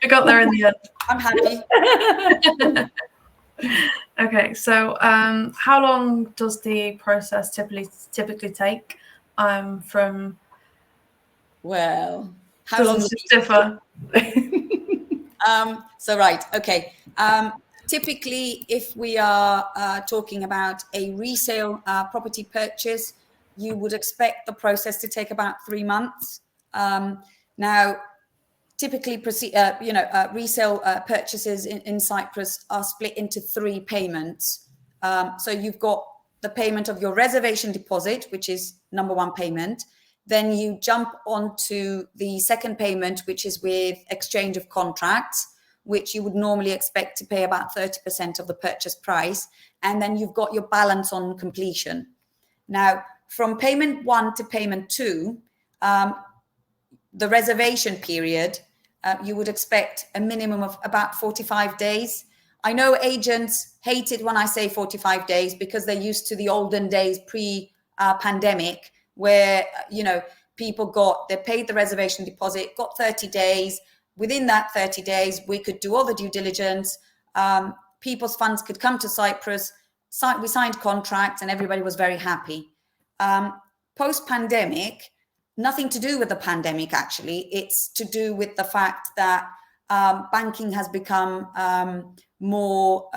got there in the end.
I'm happy.
Okay, so how long does the process typically take from?
Well, how
does
long
it just differ?
So right, okay. Typically, if we are talking about a resale property purchase, you would expect the process to take about 3 months. Now, typically, resale purchases in Cyprus are split into 3 payments. So you've got the payment of your reservation deposit, which is number 1 payment. Then you jump onto the second payment, which is with exchange of contracts, which you would normally expect to pay about 30% of the purchase price. And then you've got your balance on completion. Now, from payment 1 to payment 2, the reservation period, you would expect a minimum of about 45 days. I know agents hate it when I say 45 days because they're used to the olden days pre-pandemic, where, people they paid the reservation deposit, got 30 days. Within that 30 days, we could do all the due diligence. People's funds could come to Cyprus. We signed contracts and everybody was very happy. Post-pandemic, nothing to do with the pandemic, actually. It's to do with the fact that banking has become more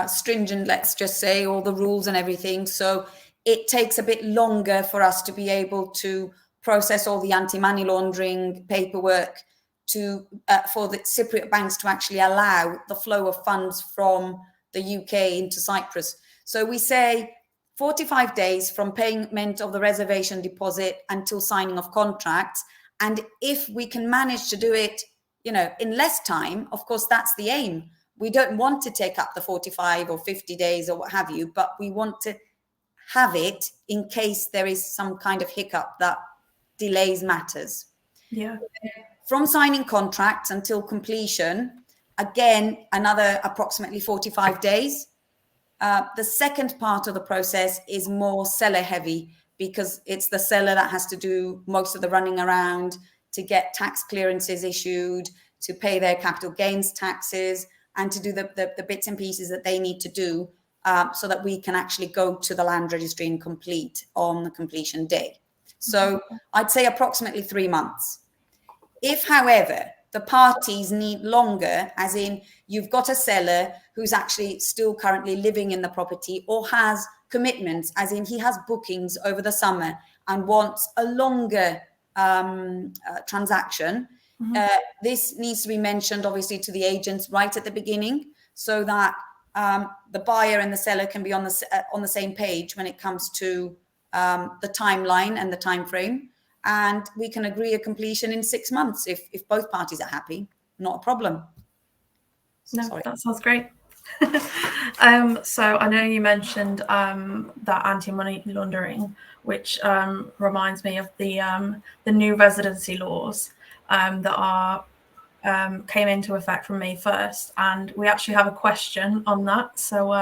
stringent, let's just say, all the rules and everything. So it takes a bit longer for us to be able to process all the anti-money laundering paperwork for the Cypriot banks to actually allow the flow of funds from the UK into Cyprus. So we say 45 days from payment of the reservation deposit until signing of contracts. And if we can manage to do it, in less time, of course, that's the aim. We don't want to take up the 45 or 50 days or what have you, but we want to have it in case there is some kind of hiccup that delays matters.
Yeah.
From signing contracts until completion, again, another approximately 45 days. The second part of the process is more seller heavy because it's the seller that has to do most of the running around to get tax clearances issued, to pay their capital gains taxes, and to do the bits and pieces that they need to do so that we can actually go to the land registry and complete on the completion day. So I'd say approximately 3 months. If, however, the parties need longer, as in you've got a seller who's actually still currently living in the property or has commitments, as in he has bookings over the summer and wants a longer transaction, this needs to be mentioned obviously to the agents right at the beginning, so that the buyer and the seller can be on the same page when it comes to the timeline and the time frame, and we can agree a completion in 6 months if both parties are happy. Not a problem.
No,
Sorry.
that sounds great. So I know you mentioned that anti-money laundering, which reminds me of the new residency laws that are came into effect from May 1st, and we actually have a question on that. So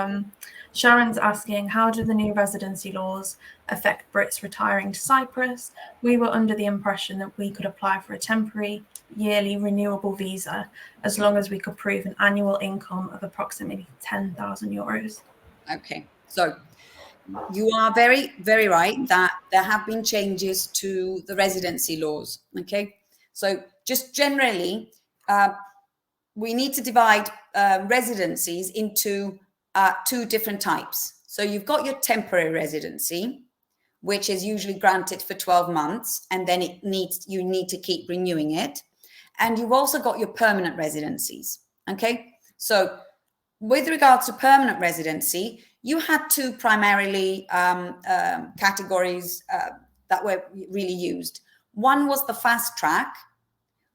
Sharon's asking, how do the new residency laws affect Brits retiring to Cyprus? We were under the impression that we could apply for a temporary yearly renewable visa as long as we could prove an annual income of approximately 10,000 euros.
Okay, so you are very, very right that there have been changes to the residency laws. Okay, so just generally, we need to divide residencies into 2 different types. So you've got your temporary residency, which is usually granted for 12 months, and then you need to keep renewing it. And you've also got your permanent residencies. Okay, so with regards to permanent residency, you had 2 primarily categories that were really used. One was the fast track,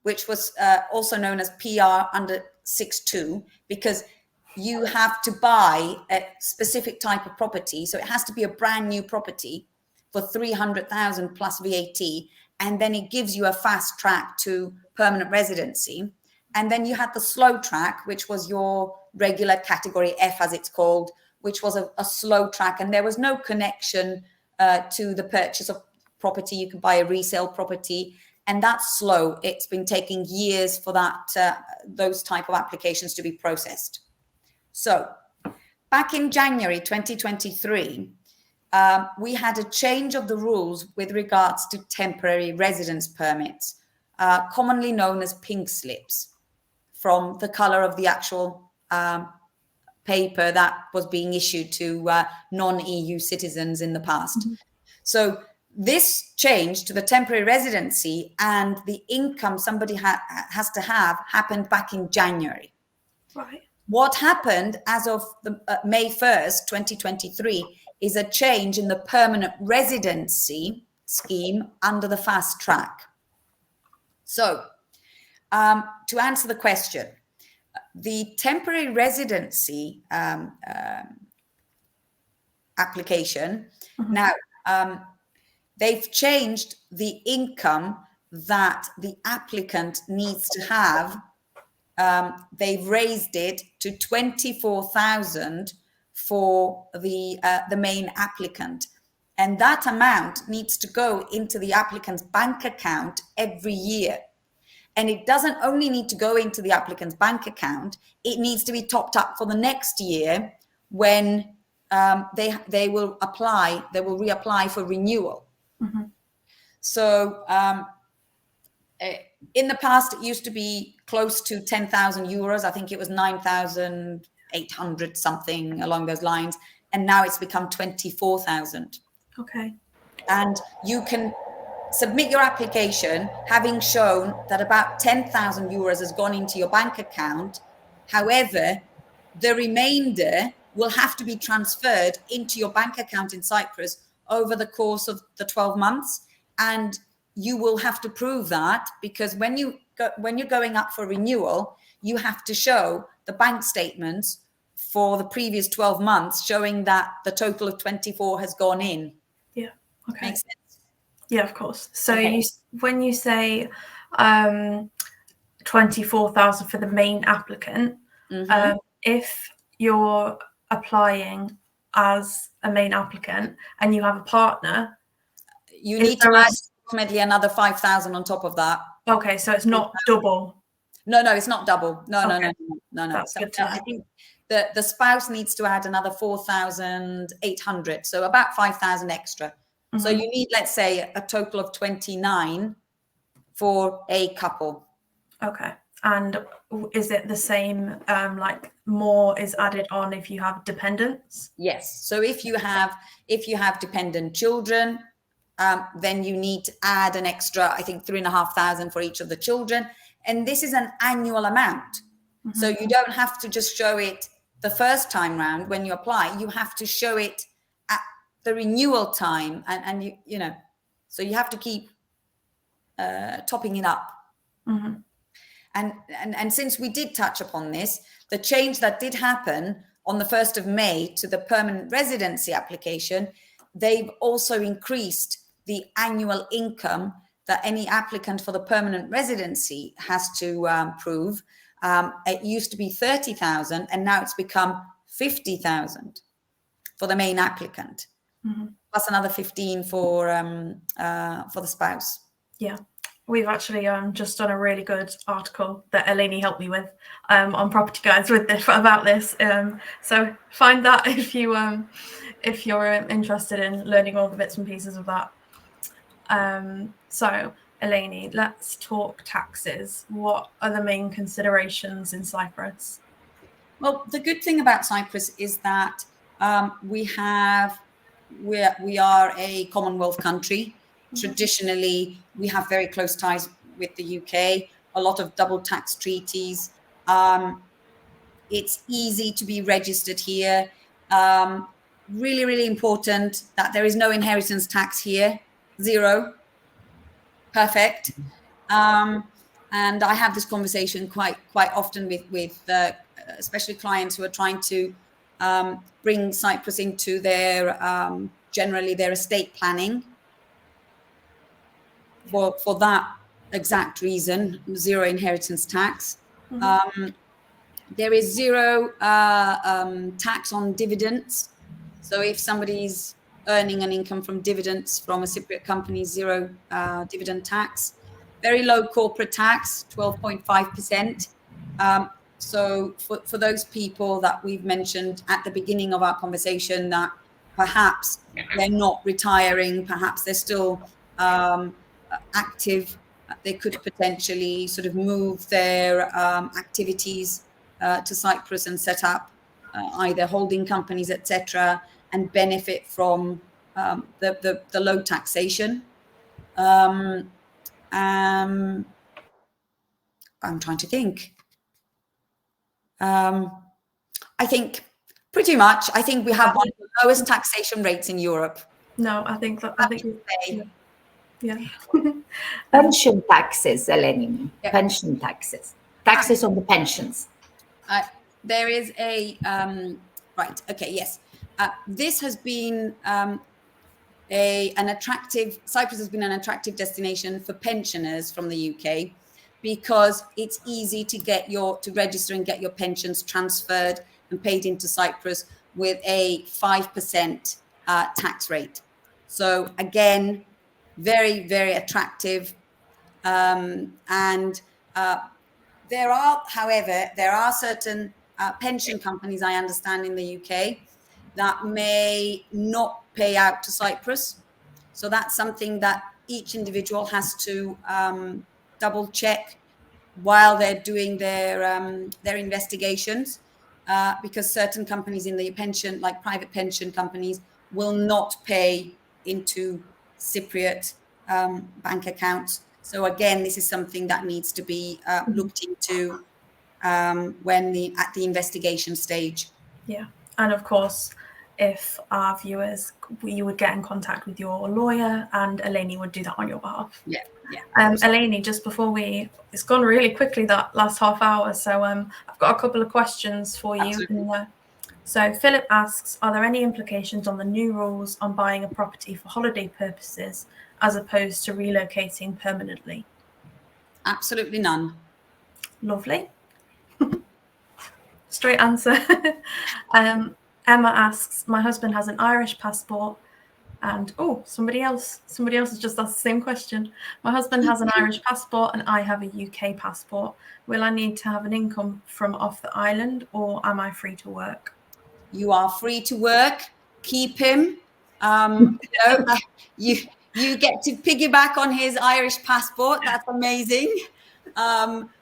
which was also known as PR under 6.2, because you have to buy a specific type of property. So it has to be a brand new property for 300,000 plus VAT. And then it gives you a fast track to permanent residency. And then you had the slow track, which was your regular category F, as it's called, which was a slow track. And there was no connection to the purchase of property. You could buy a resale property, and that's slow. It's been taking years for those type of applications to be processed. So back in January 2023, we had a change of the rules with regards to temporary residence permits, commonly known as pink slips, from the color of the actual paper that was being issued to non-EU citizens in the past. So this change to the temporary residency and the income somebody has to have happened back in January.
Right.
What happened as of May 1st, 2023, is a change in the permanent residency scheme under the fast track. So to answer the question, the temporary residency application, now they've changed the income that the applicant needs to have. They've raised it to 24,000 for the main applicant, and that amount needs to go into the applicant's bank account every year. And it doesn't only need to go into the applicant's bank account, it needs to be topped up for the next year when they will reapply for renewal. So in the past, it used to be close to 10,000 euros. I think it was 9,800 something along those lines. And now it's become 24,000.
Okay.
And you can submit your application having shown that about 10,000 euros has gone into your bank account. However, the remainder will have to be transferred into your bank account in Cyprus over the course of the 12 months. And you will have to prove that, because when you're going up for renewal, you have to show the bank statements for the previous 12 months showing that the total of 24 has gone in.
Yeah. Okay.
Makes sense?
Yeah, of course. So
Okay.
when you say 24,000 for the main applicant, if you're applying as a main applicant and you have a partner,
you
Is
need to
there a-
add approximately another 5,000 on top of that.
Okay, so it's not double.
No, it's not double. No.
That's
So,
good to
I
know.
think the spouse needs to add another 4,800, so about 5,000 extra. So
Mhm.
you need, let's say, a total of 29 for a couple.
Okay. And is it the same, like more is added on if you have dependents?
Yes. So if you have dependent children, then you need to add an extra, I think, 3,500 for each of the children. And this is an annual amount.
Mhm.
So you don't have to just show it the first time round when you apply. You have to show it at the renewal time, and you know, so you have to keep topping it up.
Mhm.
And since we did touch upon this, the change that did happen on the 1st of May to the permanent residency application, they've also increased the annual income that any applicant for the permanent residency has to prove. It used to be 30,000 and now it's become 50,000 for the main applicant, plus another 15 for the spouse.
Yeah. We've actually just done a really good article that Eleni helped me with on Property Guides with this about this. So find that if you're interested in learning all the bits and pieces of that. So Eleni, let's talk taxes. What are the main considerations in Cyprus?
Well, the good thing about Cyprus is that we are a Commonwealth country. Traditionally, we have very close ties with the UK, a lot of double tax treaties. It's easy to be registered here. Really, really important that there is no inheritance tax here, zero. Perfect. And I have this conversation quite often with especially clients who are trying to bring Cyprus into their generally their estate planning. For that exact reason, zero inheritance tax. There is zero tax on dividends. So if somebody's earning an income from dividends from a Cypriot company, zero dividend tax. Very low corporate tax, 12.5%. So for those people that we've mentioned at the beginning of our conversation that perhaps they're not retiring, perhaps they're still active, they could potentially sort of move their activities to Cyprus and set up either holding companies, etc., and benefit from the low taxation. I'm trying to think. I think pretty much. I think we have one of the lowest taxation rates in Europe.
No, I think yeah.
Pension taxes, Eleni.
Yeah.
Pension taxes. Taxes on the pensions.
There is a right. Okay. Yes. This has been Cyprus has been an attractive destination for pensioners from the UK because it's easy to register and get your pensions transferred and paid into Cyprus with a 5% tax rate. So again, very, very attractive. And there are certain pension companies, I understand, in the UK that may not pay out to Cyprus. So that's something that each individual has to double check while they're doing their investigations, because certain companies in the pension, like private pension companies, will not pay into Cypriot bank accounts. So again, this is something that needs to be looked into at the investigation stage.
Yeah, and of course, if our viewers, you would get in contact with your lawyer, and Eleni would do that on your behalf.
Yeah.
Eleni, just before it's gone really quickly that last half hour, so I've got a couple of questions for you. So Philip asks, are there any implications on the new rules on buying a property for holiday purposes as opposed to relocating permanently?
Absolutely none.
Lovely. Straight answer. Emma asks, my husband has an Irish passport. And somebody else has just asked the same question. My husband has an Irish passport and I have a UK passport. Will I need to have an income from off the island, or am I free to work?
You are free to work. Keep him. You get to piggyback on his Irish passport. That's amazing.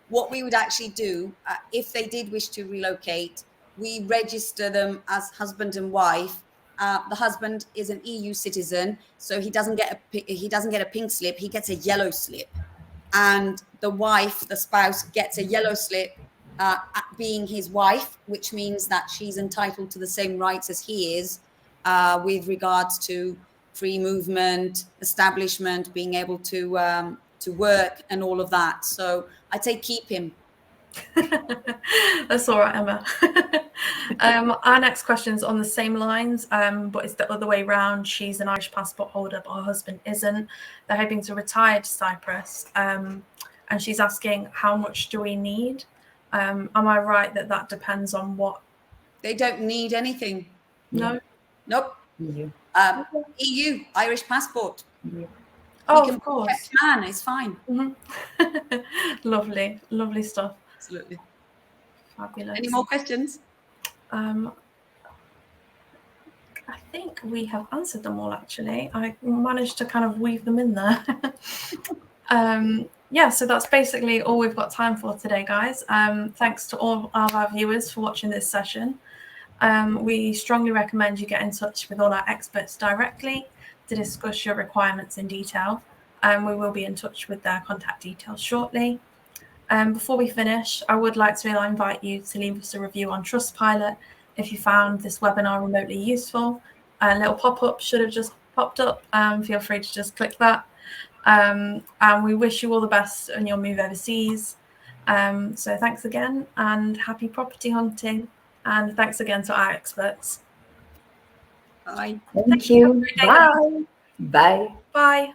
What we would actually do, if they did wish to relocate, we register them as husband and wife. The husband is an EU citizen, so he doesn't get a pink slip. He gets a yellow slip, and the wife, the spouse, gets a yellow slip, being his wife, which means that she's entitled to the same rights as he is, with regards to free movement, establishment, being able to work, and all of that. So I'd say keep him.
That's all right, Emma. Our next question is on the same lines, but it's the other way around. She's an Irish passport holder, but her husband isn't. They're hoping to retire to Cyprus, and she's asking, how much do we need? Am I right that depends on what?
They don't need anything.
No?
Nope. EU, Irish passport.
Yeah.
Of course. Man, it's fine.
Mm-hmm. Lovely stuff.
Absolutely.
Fabulous.
Any more questions?
I think we have answered them all, actually. I managed to kind of weave them in there. Yeah, so that's basically all we've got time for today, guys. Thanks to all of our viewers for watching this session. We strongly recommend you get in touch with all our experts directly to discuss your requirements in detail. We will be in touch with their contact details shortly. Before we finish, I would like to invite you to leave us a review on Trustpilot if you found this webinar remotely useful. A little pop-up should have just popped up. Feel free to just click that. And we wish you all the best on your move overseas. So thanks again, and happy property hunting. And thanks again to our experts.
Bye.
Thank you. Bye. Bye.
Bye.